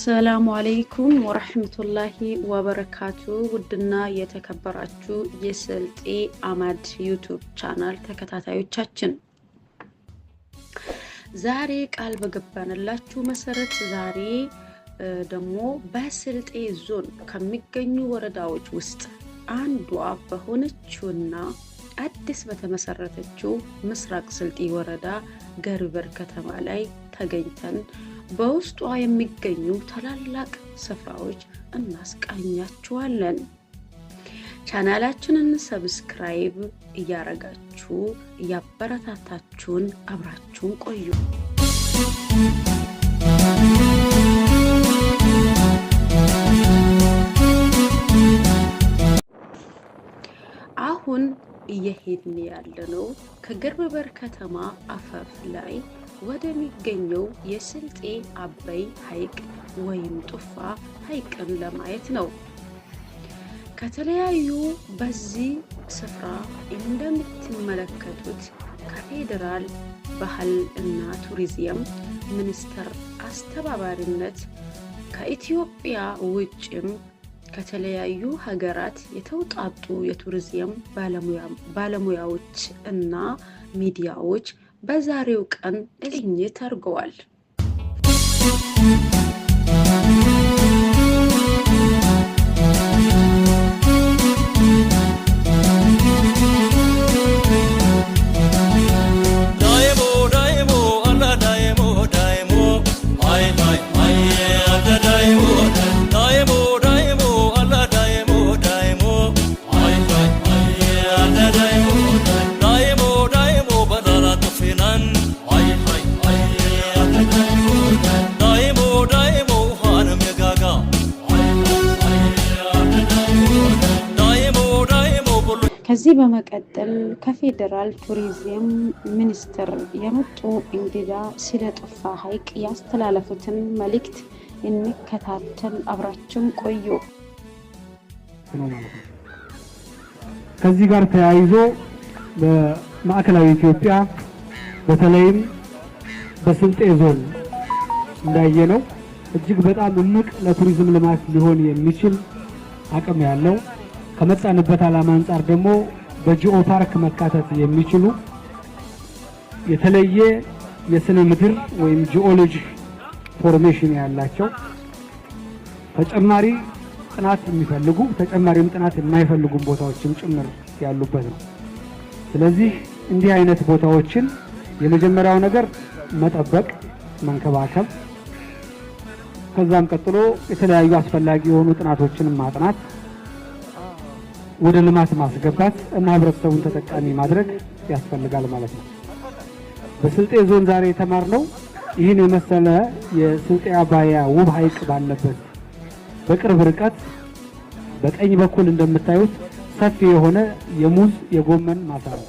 السلام عليكم ورحمة الله وبركاته. ودنا يتكبراتشو يسلطي አማድ ዩቲዩብ ቻናል ተከታታዮቻችን ዛሬ ቃል በገባንላችሁ መሰረት ዛሬ ደግሞ በስልጤ ዞን ከሚገኙ ወረዳዎች ውስጥ አንዷ በሆነችውና አዲስ በተመሰረተችው ምስራቅ ስልጤ ወረዳ ገርበር ከተማ ላይ ተገኝተን በውስጧ የሚገኙ ታላላቅ ስፍራዎች እናስቃኛችኋለን። ቻናላችንን ሰብስክራይብ እያረጋችሁ ያበረታታችሁን አብራችሁን ቆዩ። አሁን እየሄድን ያለነው ከገርበር ከተማ አፋፍ ላይ ወደሚገኘው የስልጤ አባይ ሐይቅ ወይም ጡፋ ሐይቅን ለማየት ነው። ከተለያዩ በዚህ ስፍራ እንደምትመለከቱት ከፌደራል ባህል እና ቱሪዝም ሚኒስቴር አስተባባሪነት ከኢትዮጵያ ውጭም ከተለያዩ ሀገራት የተውጣጡ የቱሪዝም ባለሙያዎች እና ሚዲያዎች በዛሬው ቀን ቅኝት አድርገዋል። ከዚህ በመቀጠል ከፌደራል ቱሪዝም ሚኒስቴር የመጡ እንግዳ ስለ ጡፋ ሐይቅ ያስተላለፉትን መልእክት እንከታተል። አብራችሁን ቆዩ። ከዚህ ጋር ተያይዞ በማዕከላዊ ኢትዮጵያ በተለይም በስልጤ ዞን እንዳየነው እጅግ በጣም እምቅ ለቱሪዝም ልማት ሊሆን የሚችል አቅም ያለው ከመጣንበት ዓላማ አንፃር ደግሞ በጂኦ ፓርክ መካተት የሚችሉ የተለየ የስነ ምድር ወይም ጂኦሎጂ ፎርሜሽን ያላቸው ተጨማሪ ጥናት የሚፈልጉ ተጨማሪም ጥናት የማይፈልጉ ቦታዎችም ጭምር ያሉበት ነው። ስለዚህ እንዲህ አይነት ቦታዎችን የመጀመሪያው ነገር መጠበቅ፣ መንከባከብ፣ ከዛም ቀጥሎ የተለያዩ አስፈላጊ የሆኑ ጥናቶችን ማጥናት፣ ወደ ልማት ማስገባት እና ህብረተሰቡን ተጠቃሚ ማድረግ ያስፈልጋል ማለት ነው። በስልጤ ዞን ዛሬ የተማርነው ይህን የመሰለ የስልጤ አባያ ውብ ሐይቅ ባለበት በቅርብ ርቀት በቀኝ በኩል እንደምታዩት ሰፊ የሆነ የሙዝ የጎመን ማሳ ነው።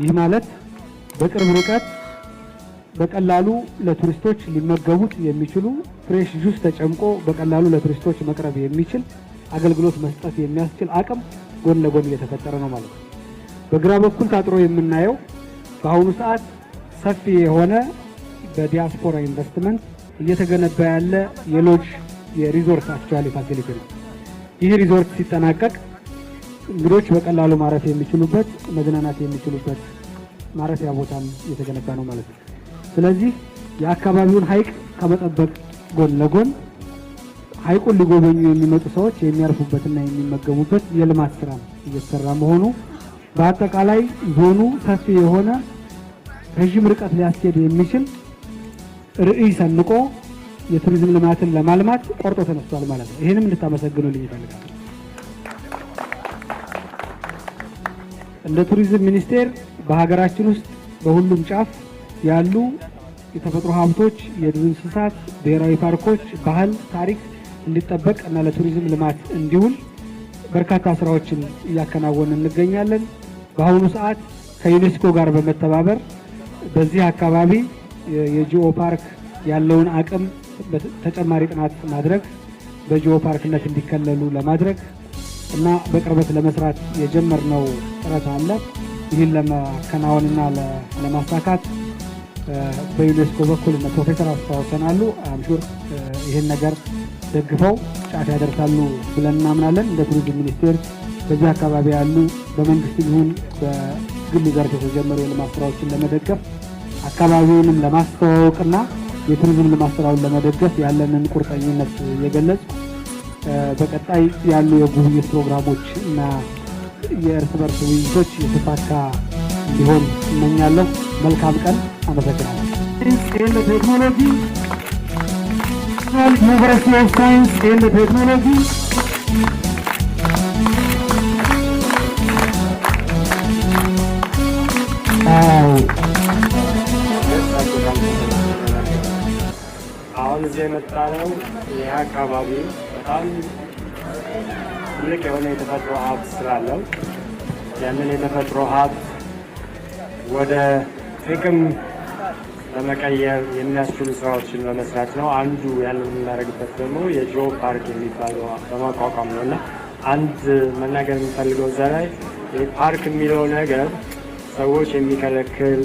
ይህ ማለት በቅርብ ርቀት በቀላሉ ለቱሪስቶች ሊመገቡት የሚችሉ ፍሬሽ ጁስ ተጨምቆ በቀላሉ ለቱሪስቶች መቅረብ የሚችል አገልግሎት መስጠት የሚያስችል አቅም ጎን ለጎን እየተፈጠረ ነው ማለት ነው። በግራ በኩል ታጥሮ የምናየው በአሁኑ ሰዓት ሰፊ የሆነ በዲያስፖራ ኢንቨስትመንት እየተገነባ ያለ የሎጅ የሪዞርት አክቹዋሊ ፋሲሊቲ ነው። ይህ ሪዞርት ሲጠናቀቅ እንግዶች በቀላሉ ማረፍ የሚችሉበት መዝናናት የሚችሉበት ማረፊያ ቦታም እየተገነባ ነው ማለት ነው። ስለዚህ የአካባቢውን ሐይቅ ከመጠበቅ ጎን ለጎን ሐይቁን ሊጎበኙ የሚመጡ ሰዎች የሚያርፉበትና የሚመገቡበት የልማት ስራ እየተሰራ መሆኑ በአጠቃላይ ዞኑ ሰፊ የሆነ ረጅም ርቀት ሊያስኬድ የሚችል ርዕይ ሰንቆ የቱሪዝም ልማትን ለማልማት ቆርጦ ተነስቷል ማለት ነው። ይሄንም እንድታመሰግኑልኝ ይፈልጋል። እንደ ቱሪዝም ሚኒስቴር በሀገራችን ውስጥ በሁሉም ጫፍ ያሉ የተፈጥሮ ሀብቶች፣ የዱር እንስሳት፣ ብሔራዊ ፓርኮች፣ ባህል፣ ታሪክ እንዲጠበቅ እና ለቱሪዝም ልማት እንዲውል በርካታ ስራዎችን እያከናወንን እንገኛለን። በአሁኑ ሰዓት ከዩኔስኮ ጋር በመተባበር በዚህ አካባቢ የጂኦ ፓርክ ያለውን አቅም ተጨማሪ ጥናት ማድረግ በጂኦ ፓርክነት እንዲከለሉ ለማድረግ እና በቅርበት ለመስራት የጀመርነው ጥረት አለ። ይህን ለማከናወንና ለማሳካት በዩኔስኮ በኩል እነ ፕሮፌሰር አስተዋውቀናሉ። አምሹር ይህን ነገር ደግፈው ጫፍ ያደርሳሉ ብለን እናምናለን። እንደ ቱሪዝም ሚኒስቴር በዚህ አካባቢ ያሉ በመንግስት ይሁን በግል ዘርፍ የተጀመሩ የልማት ስራዎችን ለመደገፍ አካባቢውንም ለማስተዋወቅና የቱሪዝም ልማት ስራውን ለመደገፍ ያለንን ቁርጠኝነት እየገለጽ በቀጣይ ያሉ የጉብኝት ፕሮግራሞች እና የእርስ በርስ ውይይቶች የተሳካ እንዲሆን እመኛለሁ። መልካም ቀን። አመሰግናለሁ። ቴክኖሎጂ ዩኒቨርሲቲ ኦፍ ሳይንስ ኤንድ ቴክኖሎጂ አሁን እዚህ የመጣ ነው። ይህ አካባቢ በጣም ትልቅ የሆነ የተፈጥሮ ሀብት ስላለው ያንን የተፈጥሮ ሀብት ወደ ጥቅም ለመቀየር የሚያስችሉ ስራዎችን በመስራት ነው። አንዱ ያንን የምናደርግበት ደግሞ የጂኦ ፓርክ የሚባለው በማቋቋም ነው እና አንድ መናገር የሚፈልገው እዛ ላይ ፓርክ የሚለው ነገር ሰዎች የሚከለክል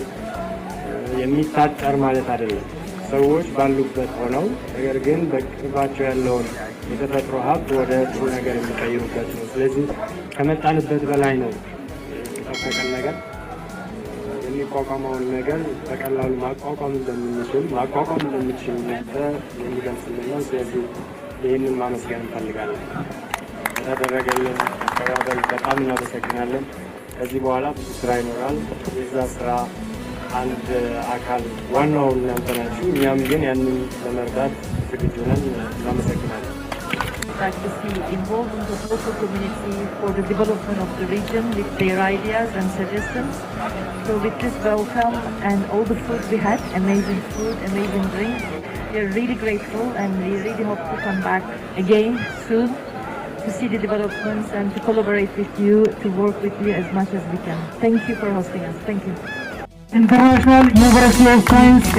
የሚታጠር ማለት አይደለም። ሰዎች ባሉበት ሆነው ነገር ግን በቅርባቸው ያለውን የተፈጥሮ ሀብት ወደ ጥሩ ነገር የሚቀይሩበት ነው። ስለዚህ ከመጣንበት በላይ ነው የተጠበቀን ነገር የሚቋቋመውን ነገር በቀላሉ ማቋቋም እንደምንችል የሚገልጽልን ነው። ስለዚህ ይህንን ማመስገን እንፈልጋለን። በተደረገልን አቀባበል በጣም እናመሰግናለን። ከዚህ በኋላ ብዙ ስራ ይኖራል። የዛ ስራ አንድ አካል ዋናው እናንተ ናችሁ። እኛም ግን ያንን ለመርዳት ዝግጁ ነን። እናመሰግናለን። To see involving the local community for the development of the region with their ideas and suggestions. So with this welcome and all the food we had, amazing food, amazing drink, we are really grateful and we really hope to come back again soon to see the developments and to collaborate with you, to work with you as much as we can. Thank you for hosting us. Thank you. International University of Science.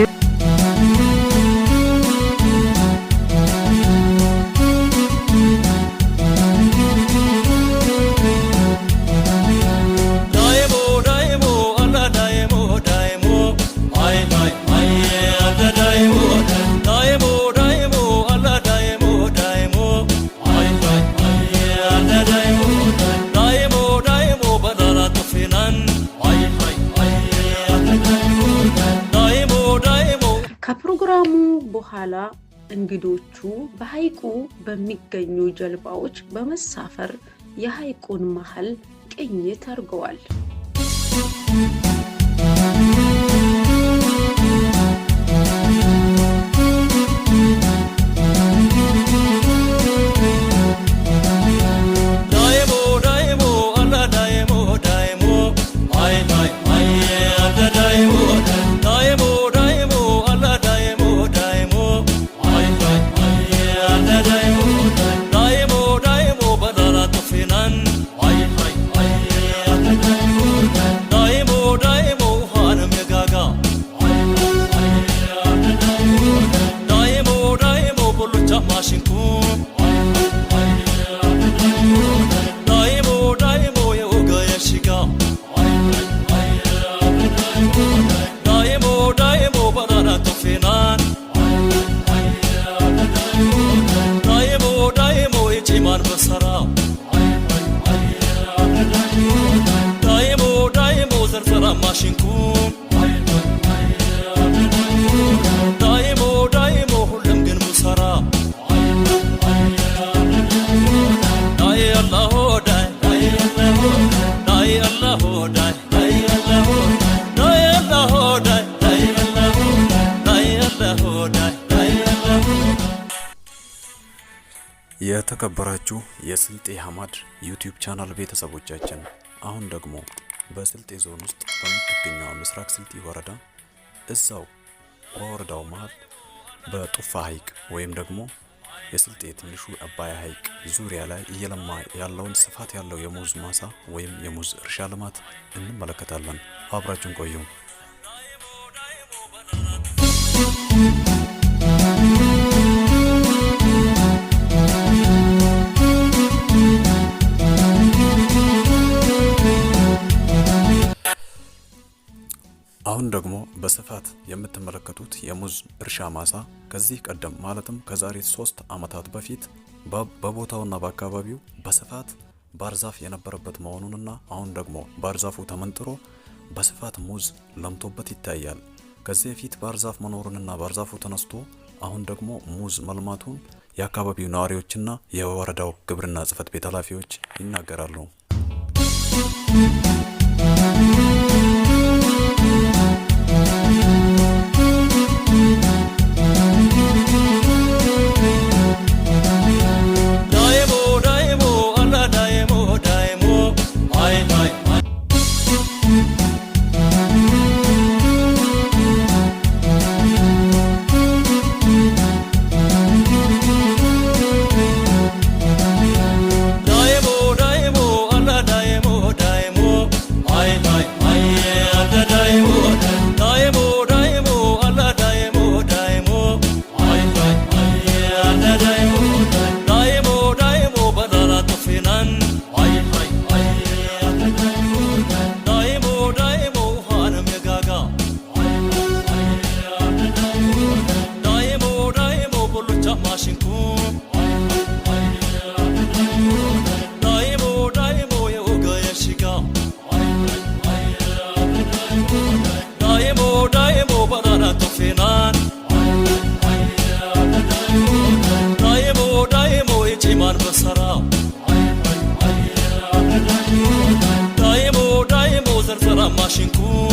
ከፕሮግራሙ በኋላ እንግዶቹ በሐይቁ በሚገኙ ጀልባዎች በመሳፈር የሐይቁን መሃል ቅኝት አድርገዋል። የተከበራችሁ የስልጤ ሐማድ ዩቲዩብ ቻናል ቤተሰቦቻችን አሁን ደግሞ በስልጤ ዞን ውስጥ በምትገኘው ምስራቅ ስልጤ ወረዳ እዛው በወረዳው መሃል በጡፋ ሐይቅ ወይም ደግሞ የስልጤ ትንሹ አባያ ሐይቅ ዙሪያ ላይ እየለማ ያለውን ስፋት ያለው የሙዝ ማሳ ወይም የሙዝ እርሻ ልማት እንመለከታለን። አብራችሁን ቆዩ። አሁን ደግሞ በስፋት የምትመለከቱት የሙዝ እርሻ ማሳ ከዚህ ቀደም ማለትም ከዛሬ 3 ዓመታት በፊት በቦታውና በአካባቢው በስፋት ባርዛፍ የነበረበት መሆኑንና አሁን ደግሞ ባርዛፉ ተመንጥሮ በስፋት ሙዝ ለምቶበት ይታያል። ከዚህ በፊት ባርዛፍ መኖሩንና ባርዛፉ ተነስቶ አሁን ደግሞ ሙዝ መልማቱን የአካባቢው ነዋሪዎችና የወረዳው ግብርና ጽሕፈት ቤት ኃላፊዎች ይናገራሉ። Mashinku